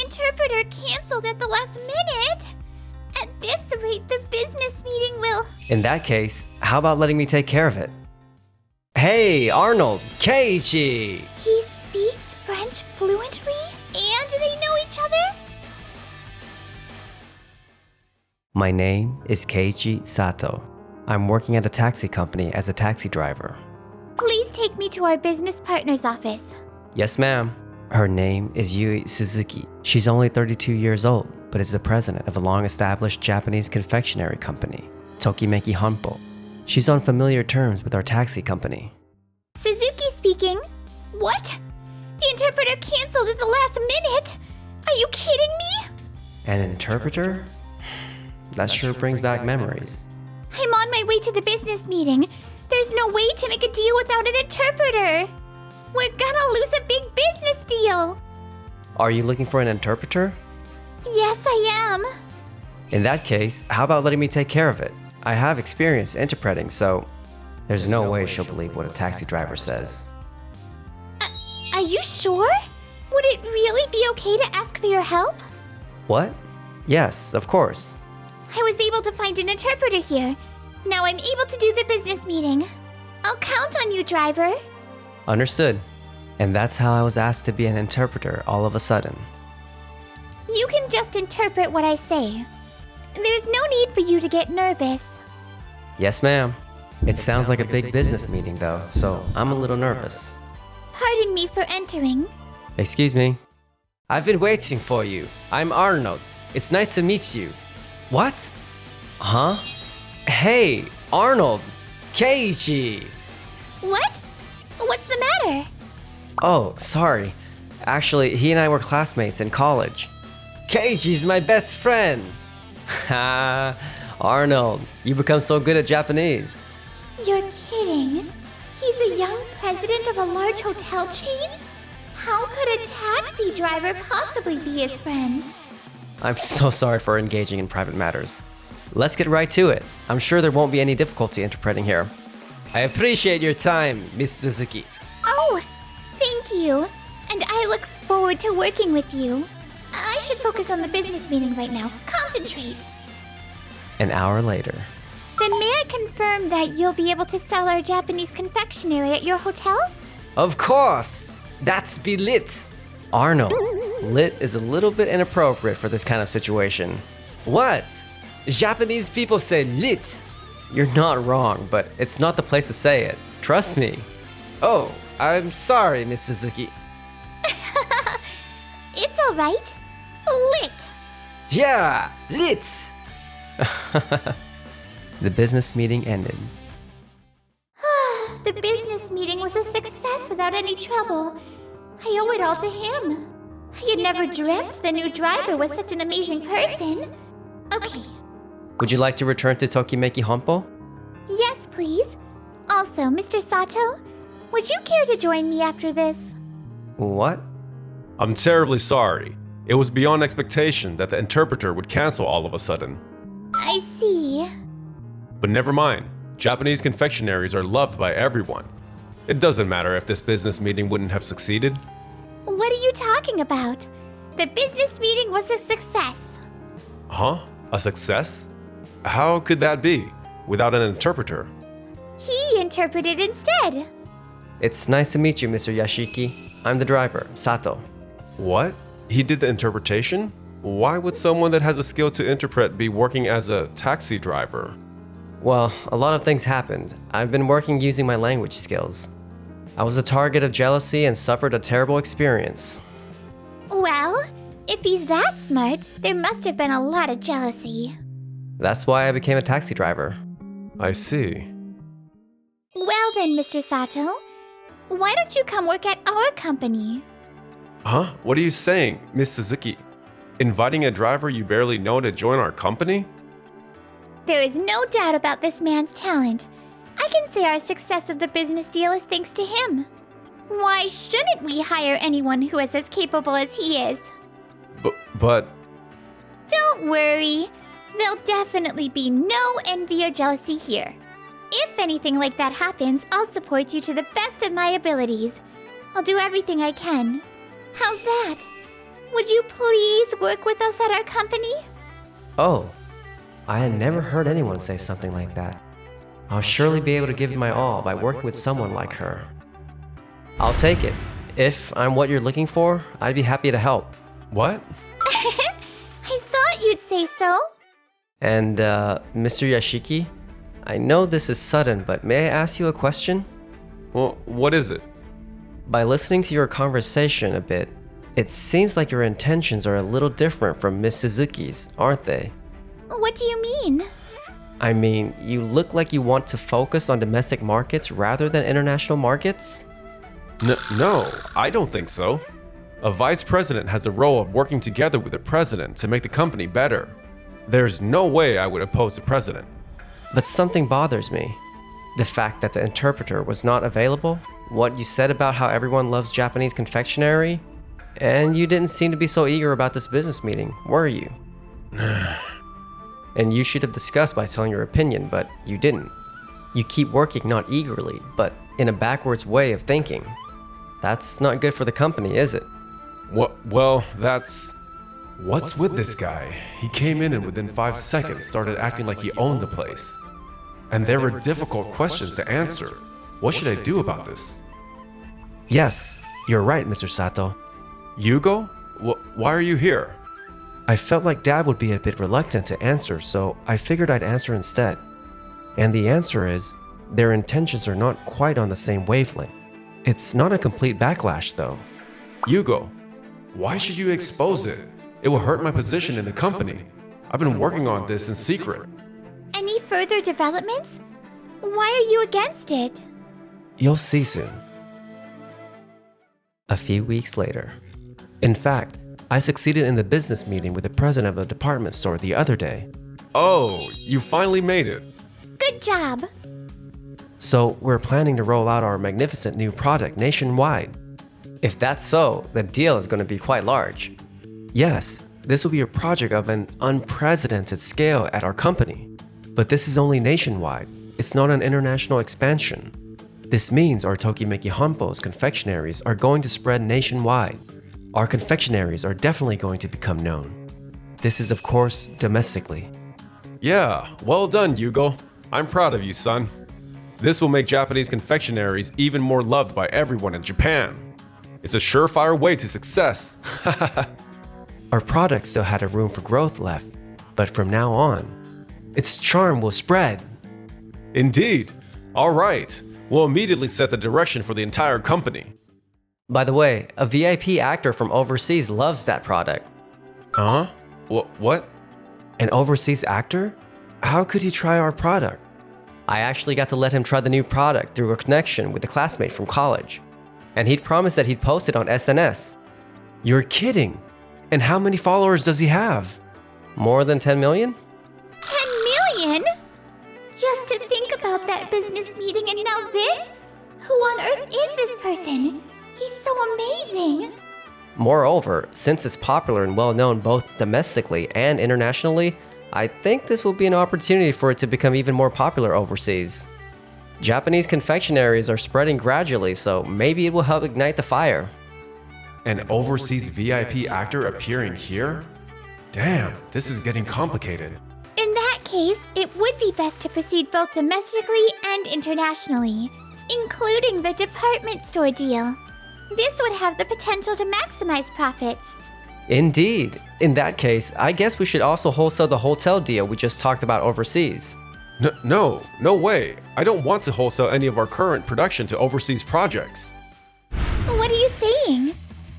The interpreter canceled at the last minute. At this rate, the business meeting will... In that case, how about letting me take care of it? Hey, Arnold! Keiji! He speaks French fluently? And they know each other? My name is Keiji Sato. I'm working at a taxi company as a taxi driver. Please take me to our business partner's office. Yes, ma'am. Her name is Yui Suzuki. She's only 32 years old, but is the president of a long-established Japanese confectionery company, Tokimeki Honpo. She's on familiar terms with our taxi company. Suzuki speaking. What? The interpreter canceled at the last minute? Are you kidding me? An interpreter? That sure brings back memories. I'm on my way to the business meeting. There's no way to make a deal without an interpreter. We're gonna lose a big business deal. Are you looking for an interpreter? Yes, I am. In that case, how about letting me take care of it? I have experience interpreting, so there's no way she'll believe what a taxi driver says. Are you sure? Would it really be okay to ask for your help? What? Yes, of course. I was able to find an interpreter here. Now I'm able to do the business meeting. I'll count on you, driver. Understood. And that's how I was asked to be an interpreter all of a sudden. You can just interpret what I say. There's no need for you to get nervous. Yes, ma'am. It sounds like a big business meeting, though, so I'm a little nervous. Pardon me for entering. Excuse me. I've been waiting for you. I'm Arnold. It's nice to meet you. What? Huh? Hey, Arnold! Keiji! What? What's the matter? Oh, sorry. Actually, he and I were classmates in college. Keiji's my best friend! Ha! Arnold, you become so good at Japanese. You're kidding. He's a young president of a large hotel chain? How could a taxi driver possibly be his friend? I'm so sorry for engaging in private matters. Let's get right to it. I'm sure there won't be any difficulty interpreting here. I appreciate your time, Miss Suzuki. Oh, thank you. And I look forward to working with you. I should focus on the business meeting right now. Concentrate. An hour later. Then may I confirm that you'll be able to sell our Japanese confectionery at your hotel? Of course! That's be lit! Arnold, lit is a little bit inappropriate for this kind of situation. What? Japanese people say lit! You're not wrong, but it's not the place to say it. Trust me. Oh, I'm sorry, Miss Suzuki. It's alright. Lit! Yeah, lit! The business meeting ended. The business meeting was a success without any trouble. I owe it all to him. I had never dreamt the new driver was such an amazing person. Okay. Would you like to return to Tokimeki Honpo? Yes, please. Also, Mr. Sato, would you care to join me after this? What? I'm terribly sorry. It was beyond expectation that the interpreter would cancel all of a sudden. I see. But never mind. Japanese confectionaries are loved by everyone. It doesn't matter if this business meeting wouldn't have succeeded. What are you talking about? The business meeting was a success. Huh? A success? How could that be? Without an interpreter? He interpreted instead. It's nice to meet you, Mr. Yashiki. I'm the driver, Sato. What? He did the interpretation? Why would someone that has a skill to interpret be working as a taxi driver? Well, a lot of things happened. I've been working using my language skills. I was a target of jealousy and suffered a terrible experience. Well, if he's that smart, there must have been a lot of jealousy. That's why I became a taxi driver. I see. Well then, Mr. Sato, why don't you come work at our company? Huh? What are you saying, Miss Suzuki? Inviting a driver you barely know to join our company? There is no doubt about this man's talent. I can say our success of the business deal is thanks to him. Why shouldn't we hire anyone who is as capable as he is? But... Don't worry. There'll definitely be no envy or jealousy here. If anything like that happens, I'll support you to the best of my abilities. I'll do everything I can. How's that? Would you please work with us at our company? Oh, I had never heard anyone say something like that. I'll surely be able to give it my all by working with someone like her. I'll take it. If I'm what you're looking for, I'd be happy to help. What? I thought you'd say so. And, Mr. Yashiki, I know this is sudden, but may I ask you a question? Well, what is it? By listening to your conversation a bit, it seems like your intentions are a little different from Miss Suzuki's, aren't they? What do you mean? I mean, you look like you want to focus on domestic markets rather than international markets? No, I don't think so. A vice president has the role of working together with the president to make the company better. There's no way I would oppose the president. But something bothers me. The fact that the interpreter was not available, what you said about how everyone loves Japanese confectionery, and you didn't seem to be so eager about this business meeting, were you? And you should have discussed by telling your opinion, but you didn't. You keep working not eagerly, but in a backwards way of thinking. That's not good for the company, is it? Well, that's... What's with this guy? He came in and within 5 seconds started acting like he owned the place. And there were difficult questions to answer. What should I do about this? Yes, you're right, Mr. Sato. Yugo? Why are you here? I felt like Dad would be a bit reluctant to answer, so I figured I'd answer instead. And the answer is, their intentions are not quite on the same wavelength. It's not a complete backlash, though. Yugo, why should you expose it? It will hurt my position in the company. I've been working on this in secret. Any further developments? Why are you against it? You'll see soon. A few weeks later. In fact, I succeeded in the business meeting with the president of a department store the other day. Oh, you finally made it. Good job. So we're planning to roll out our magnificent new product nationwide. If that's so, the deal is going to be quite large. Yes, this will be a project of an unprecedented scale at our company. But this is only nationwide. It's not an international expansion. This means our Tokimeki Honpo's confectionaries are going to spread nationwide. Our confectionaries are definitely going to become known. This is, of course, domestically. Yeah, well done, Yugo. I'm proud of you, son. This will make Japanese confectionaries even more loved by everyone in Japan. It's a surefire way to success. Our product still had a room for growth left, but from now on, its charm will spread. Indeed. All right. We'll immediately set the direction for the entire company. By the way, a VIP actor from overseas loves that product. Huh? What? An overseas actor? How could he try our product? I actually got to let him try the new product through a connection with a classmate from college. And he'd promised that he'd post it on SNS. You're kidding! And how many followers does he have? More than 10 million? 10 million? Just to think about that business meeting and now this? Who on earth is this person? He's so amazing. Moreover, since it's popular and well known both domestically and internationally, I think this will be an opportunity for it to become even more popular overseas. Japanese confectionaries are spreading gradually, so maybe it will help ignite the fire. An overseas VIP actor appearing here? Damn, this is getting complicated. In that case, it would be best to proceed both domestically and internationally, including the department store deal. This would have the potential to maximize profits. Indeed. In that case, I guess we should also wholesale the hotel deal we just talked about overseas. No way. I don't want to wholesale any of our current production to overseas projects. What are you saying?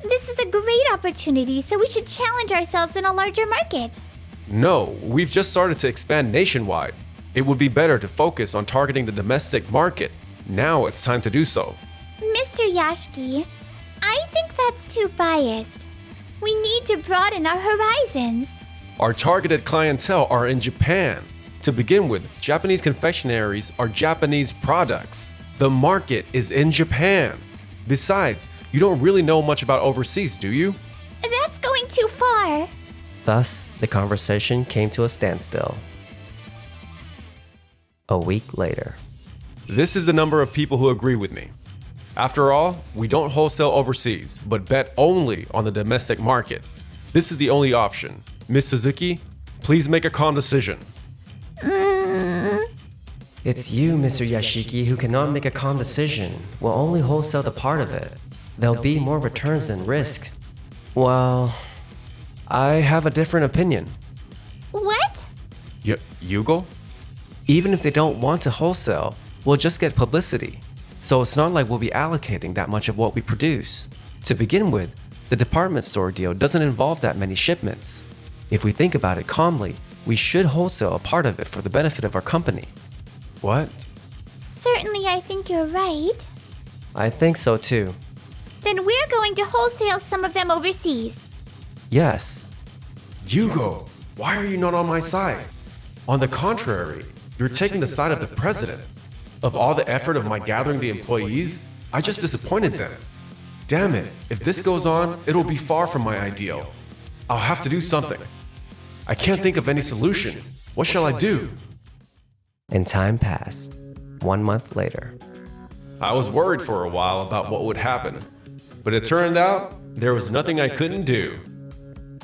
This is a great opportunity, so we should challenge ourselves in a larger market. No, we've just started to expand nationwide. It would be better to focus on targeting the domestic market. Now it's time to do so. Mr. Yashiki, I think that's too biased. We need to broaden our horizons. Our targeted clientele are in Japan. To begin with, Japanese confectionaries are Japanese products. The market is in Japan. Besides, you don't really know much about overseas, do you? That's going too far. Thus, the conversation came to a standstill. A week later. This is the number of people who agree with me. After all, we don't wholesale overseas, but bet only on the domestic market. This is the only option. Miss Suzuki, please make a calm decision. It's you, Mr. Yashiki, who cannot make a calm decision. We'll only wholesale the part of it. There'll be more returns than risk. Well, I have a different opinion. What? Yugo? Even if they don't want to wholesale, we'll just get publicity. So it's not like we'll be allocating that much of what we produce. To begin with, the department store deal doesn't involve that many shipments. If we think about it calmly, we should wholesale a part of it for the benefit of our company. What? Certainly, I think you're right. I think so too. Then we're going to wholesale some of them overseas. Yes. Yugo, why are you not on my side? On the contrary, you're taking the side of the president. Of all the effort of my gathering the employees, I just disappointed them. Damn it, if this goes on, it'll be far from my ideal. I'll have to do something. I can't think of any solution. What shall I do? And time passed. 1 month later. I was worried for a while about what would happen, but it turned out there was nothing I couldn't do.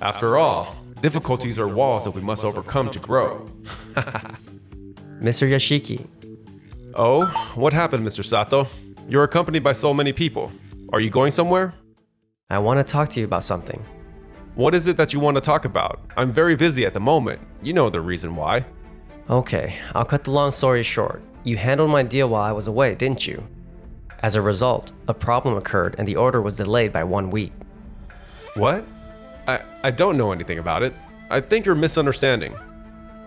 After all, difficulties are walls that we must overcome to grow. Mr. Yashiki. Oh, what happened, Mr. Sato? You're accompanied by so many people. Are you going somewhere? I want to talk to you about something. What is it that you want to talk about? I'm very busy at the moment. You know the reason why. Okay, I'll cut the long story short. You handled my deal while I was away, didn't you? As a result, a problem occurred and the order was delayed by 1 week. What? I don't know anything about it. I think you're misunderstanding.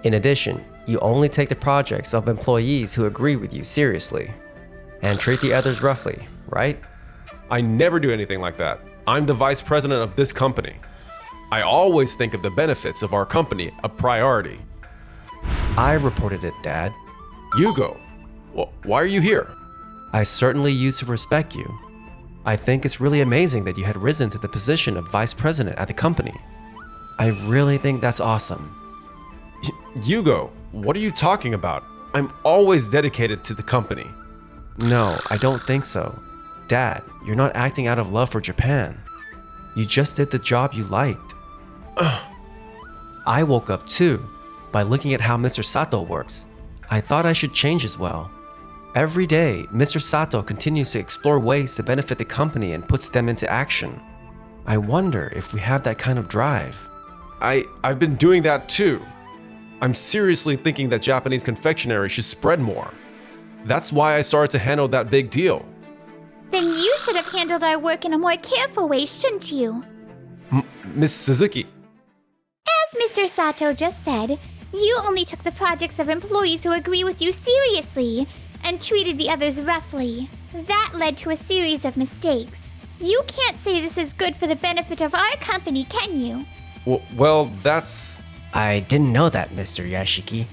In addition, you only take the projects of employees who agree with you seriously. And treat the others roughly, right? I never do anything like that. I'm the vice president of this company. I always think of the benefits of our company a priority. I reported it, Dad. Yugo, why are you here? I certainly used to respect you. I think it's really amazing that you had risen to the position of vice president at the company. I really think that's awesome. Yugo, what are you talking about? I'm always dedicated to the company. No, I don't think so. Dad, you're not acting out of love for Japan. You just did the job you liked. I woke up too, by looking at how Mr. Sato works. I thought I should change as well. Every day, Mr. Sato continues to explore ways to benefit the company and puts them into action. I wonder if we have that kind of drive. I've been doing that too. I'm seriously thinking that Japanese confectionery should spread more. That's why I started to handle that big deal. Then you should have handled our work in a more careful way, shouldn't you? Miss Suzuki. As Mr. Sato just said, you only took the projects of employees who agree with you seriously and treated the others roughly. That led to a series of mistakes. You can't say this is good for the benefit of our company, can you? Well, that's... I didn't know that, Mr. Yashiki.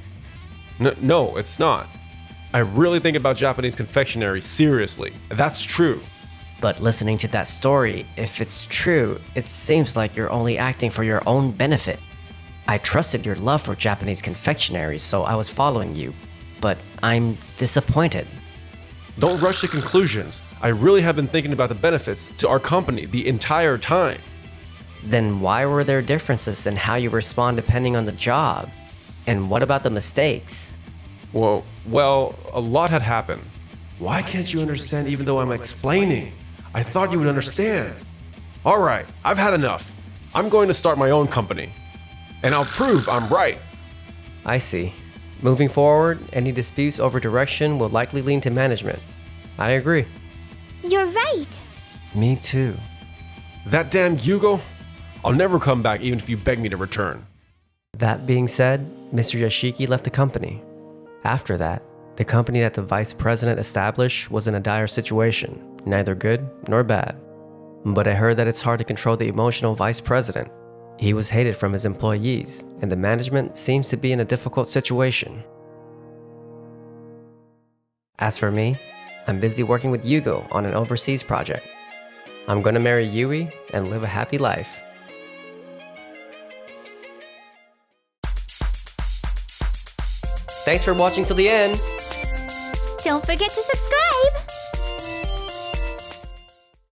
No, it's not. I really think about Japanese confectionery seriously. That's true. But listening to that story, if it's true, it seems like you're only acting for your own benefit. I trusted your love for Japanese confectionery, so I was following you. But I'm disappointed. Don't rush to conclusions. I really have been thinking about the benefits to our company the entire time. Then why were there differences in how you respond depending on the job? And what about the mistakes? Well, a lot had happened. Why can't you understand even though I'm explaining? I thought you would understand. All right, I've had enough. I'm going to start my own company. And I'll prove I'm right. I see. Moving forward, any disputes over direction will likely lean to management. I agree. You're right. Me too. That damn Yugo? I'll never come back even if you beg me to return. That being said, Mr. Yashiki left the company. After that, the company that the vice president established was in a dire situation, neither good nor bad. But I heard that it's hard to control the emotional vice president. He was hated from his employees, and the management seems to be in a difficult situation. As for me, I'm busy working with Yugo on an overseas project. I'm gonna marry Yui and live a happy life. Thanks for watching till the end. Don't forget to subscribe.